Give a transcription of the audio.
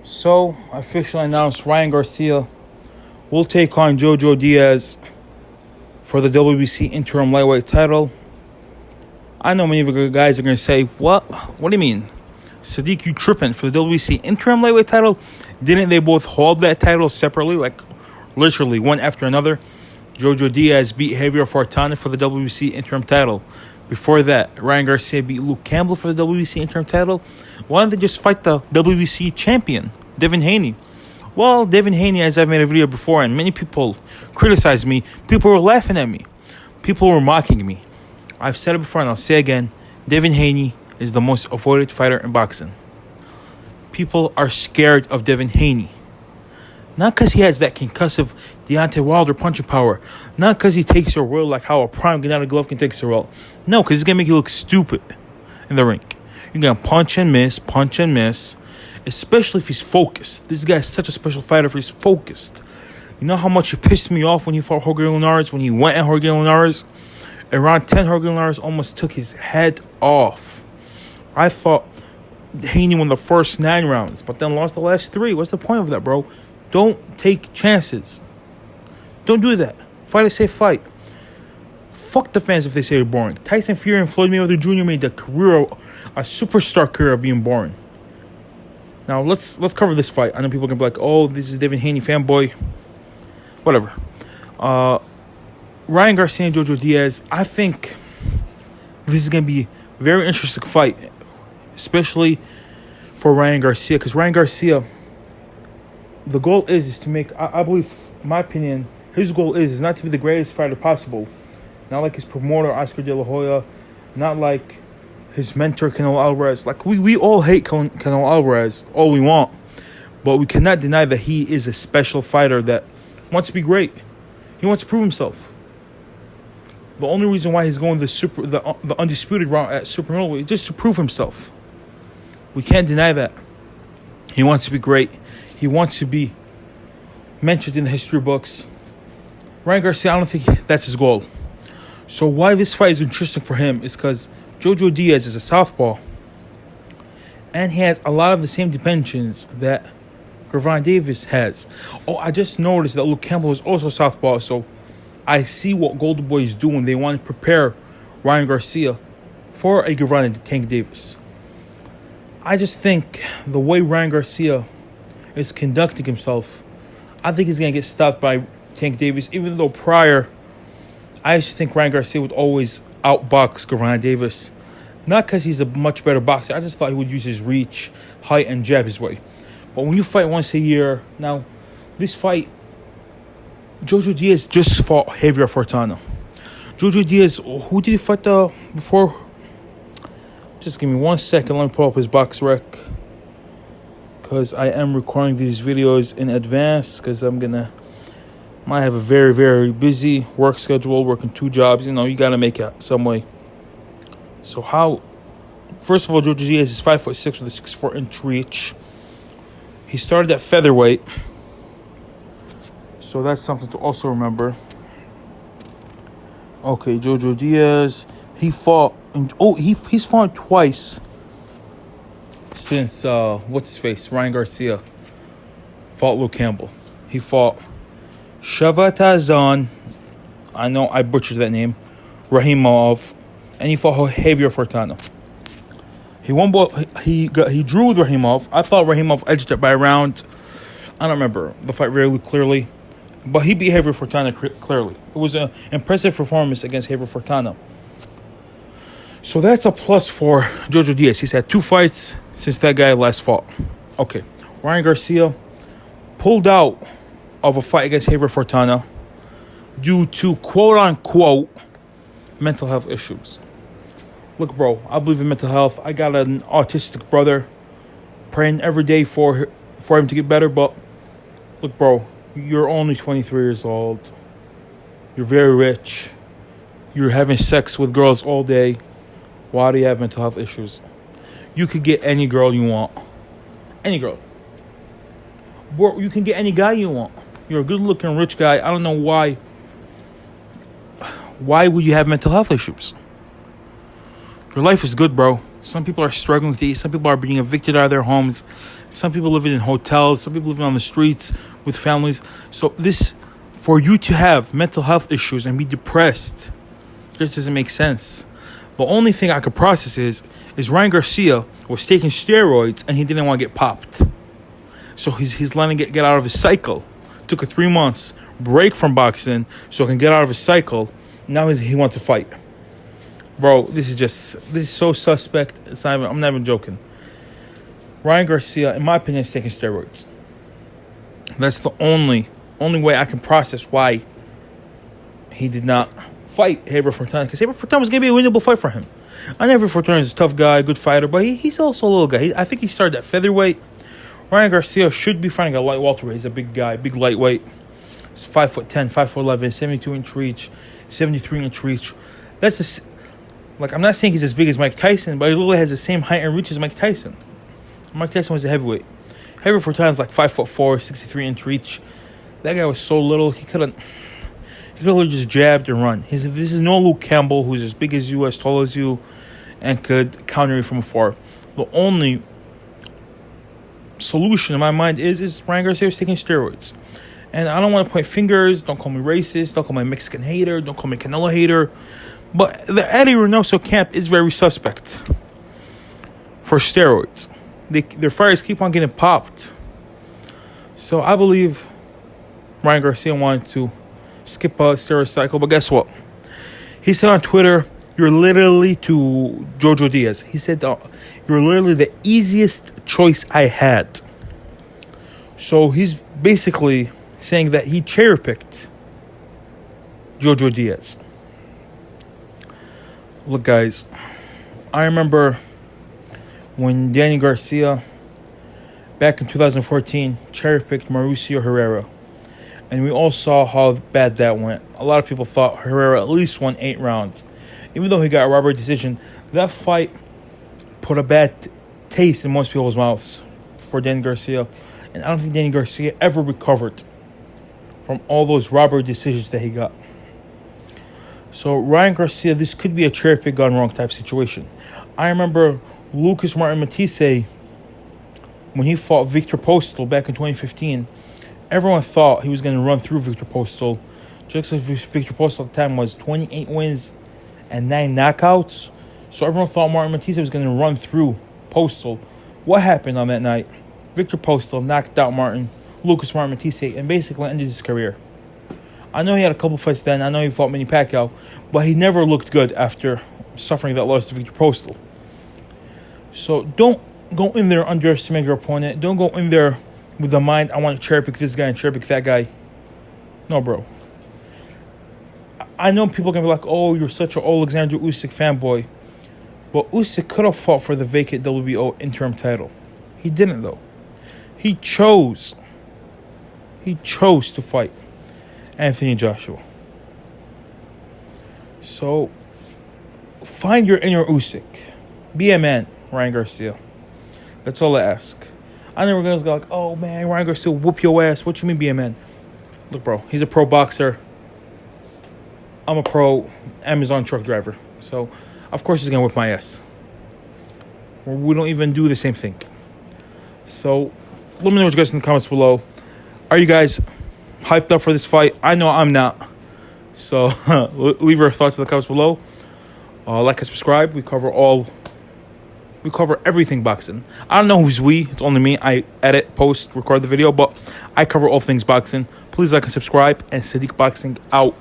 So, officially announced Ryan Garcia will take on Jojo Diaz for the WBC Interim Lightweight title. I know many of you guys are going to say, what? What do you mean? Sadiq, you tripping for the WBC Interim Lightweight title? Didn't they both hold that title separately, like literally one after another? Jojo Diaz beat Javier Fortana for the WBC Interim title. Before that, Ryan Garcia beat Luke Campbell for the WBC Interim title. Why don't they just fight the WBC champion, Devin Haney? Well, Devin Haney, as I've made a video before, and many people criticized me. People were laughing at me. People were mocking me. I've said it before and I'll say again, Devin Haney is the most avoided fighter in boxing. People are scared of Devin Haney. Not because he has that concussive Deontay Wilder punching power. Not because he takes your will like how a prime Gennady Golovkin takes your will. No, because he's going to make you look stupid in the ring. You're going to punch and miss, especially if he's focused. This guy is such a special fighter if he's focused. You know how much he pissed me off when he fought Jorge Linares, when he went at Jorge Linares? In round 10, Jorge Linares almost took his head off. I thought Haney won the first 9 rounds, but then lost the last 3. What's the point of that, bro? Don't take chances. Don't do that. Fight a safe fight. Fuck the fans if they say you're boring. Tyson Fury and Floyd Mayweather Jr. made a superstar career of being boring. Now, let's cover this fight. I know people can be like, oh, this is Devin Haney fanboy. Whatever. Ryan Garcia and Jojo Diaz, I think this is going to be a very interesting fight, especially for Ryan Garcia, because Ryan Garcia, the goal is to make, I believe, in my opinion, his goal is not to be the greatest fighter possible. Not like his promoter, Oscar De La Hoya. Not like his mentor, Canelo Alvarez. Like, we all hate Canelo Alvarez, all we want. But we cannot deny that he is a special fighter that wants to be great. He wants to prove himself. The only reason why he's going the undisputed route at super middleweight is just to prove himself. We can't deny that. He wants to be great. He wants to be mentioned in the history books. Ryan Garcia, I don't think that's his goal. So why this fight is interesting for him is because Jojo Diaz is a southpaw. And he has a lot of the same dimensions that Gervonta Davis has. Oh, I just noticed that Luke Campbell is also southpaw. So I see what Golden Boy is doing. They want to prepare Ryan Garcia for a Gervonta Tank Davis. I just think the way Ryan Garcia is conducting himself, I think he's going to get stopped by Tank Davis, even though prior, I used to think Ryan Garcia would always outbox Gervonta Davis. Not because he's a much better boxer. I just thought he would use his reach, height, and jab his way. But when you fight once a year, now, this fight, Jojo Diaz just fought Javier Fortana. Jojo Diaz, who did he fight before? Just give me 1 second. Let me pull up his box rec. Because I am recording these videos in advance. Because might have a very, very busy work schedule, working 2 jobs. You know, you got to make it some way. So first of all, Jojo Diaz is 5'6" with a 6'4" reach. He started at featherweight. So that's something to also remember. Okay, Jojo Diaz. He fought. He's fought twice since what's his face? Ryan Garcia fought Luke Campbell. He fought Shavatazan. I know I butchered that name. Rahimov, and he fought Javier Fortana. He won both. He drew with Rahimov. I thought Rahimov edged it by a round. I don't remember the fight really clearly. But he beat Javier Fortana clearly. It was an impressive performance against Javier Fortana. So that's a plus for Jojo Diaz. He's had 2 fights since that guy last fought. Okay. Ryan Garcia pulled out of a fight against Javier Fortana due to quote-unquote mental health issues. Look, bro, I believe in mental health. I got an autistic brother. Praying every day for him to get better. But look, bro, you're only 23 years old. You're very rich. You're having sex with girls all day. Why do you have mental health issues? You could get any girl you want. Any girl. Bro, you can get any guy you want. You're a good-looking, rich guy. I don't know why. Why would you have mental health issues? Your life is good, bro. Some people are struggling to eat. Some people are being evicted out of their homes. Some people living in hotels. Some people living on the streets with families. So this, for you to have mental health issues and be depressed, just doesn't make sense. The only thing I could process is Ryan Garcia was taking steroids and he didn't want to get popped. So he's letting it get out of his cycle. Took a 3 months break from boxing so he can get out of his cycle. Now he wants to fight. Bro, this is so suspect. I'm not even joking. Ryan Garcia, in my opinion, is taking steroids. That's the only way I can process why he did not fight Heber Fortuna. Because Heber Fortuna was going to be a winnable fight for him. I know Heber Fortuna is a tough guy, good fighter, but he's also a little guy. I think he started at featherweight. Ryan Garcia should be fighting a light welterweight. He's a big guy, big lightweight. He's 5'10", 5'11", 72-inch reach, 73-inch reach. That's like, I'm not saying he's as big as Mike Tyson, but he literally has the same height and reach as Mike Tyson. Mike Tyson was a heavyweight. Heber Fortuna is like 5'4", 63-inch reach. That guy was so little, he could have just jabbed and run. This is no Luke Campbell, who's as big as you, as tall as you, and could counter you from afar. The only solution in my mind is Ryan Garcia is taking steroids. And I don't want to point fingers. Don't call me racist. Don't call me Mexican hater. Don't call me Canelo hater. But the Eddie Reynoso camp is very suspect for steroids. Their fighters keep on getting popped. So I believe Ryan Garcia wanted to skip a steroid cycle. But guess what? He said on Twitter, "You're literally," to Jojo Diaz, he said, "You're literally the easiest choice I had." So he's basically saying that he cherry-picked Jojo Diaz. Look, guys, I remember when Danny Garcia, back in 2014, cherry-picked Mauricio Herrera. And we all saw how bad that went. A lot of people thought Herrera at least won 8 rounds. Even though he got a robbery decision, that fight put a bad taste in most people's mouths for Danny Garcia. And I don't think Danny Garcia ever recovered from all those robbery decisions that he got. So Ryan Garcia, this could be a cherry pick gone wrong type situation. I remember Lucas Martin Matisse, when he fought Victor Postal back in 2015, everyone thought he was going to run through Victor Postal. Just like Victor Postal at the time was 28 wins and 9 knockouts. So everyone thought Martin Matisse was going to run through Postal. What happened on that night? Victor Postal knocked out Lucas Martin Matisse, and basically ended his career. I know he had a couple fights then. I know he fought Manny Pacquiao, but he never looked good after suffering that loss to Victor Postal. So don't go in there underestimating your opponent. Don't go in there with the mind, I want to cherry pick this guy and cherry pick that guy. No, bro. I know people are going to be like, oh, you're such an Alexander Usyk fanboy. But Usyk could have fought for the vacant WBO interim title. He didn't, though. He chose to fight Anthony Joshua. So, find your inner Usyk. Be a man, Ryan Garcia. That's all I ask. I know we're going to go like, oh, man, Ryan Garcia whoop your ass. What you mean be a man? Look, bro, he's a pro boxer. I'm a pro Amazon truck driver. So, of course he's going to whip my ass. We don't even do the same thing. So, let me know what you guys in the comments below. Are you guys hyped up for this fight? I know I'm not. So, leave your thoughts in the comments below. Like and subscribe. We cover everything boxing. I don't know who's we. It's only me. I edit, post, record the video, but I cover all things boxing. Please like and subscribe. And Sadiq Boxing out.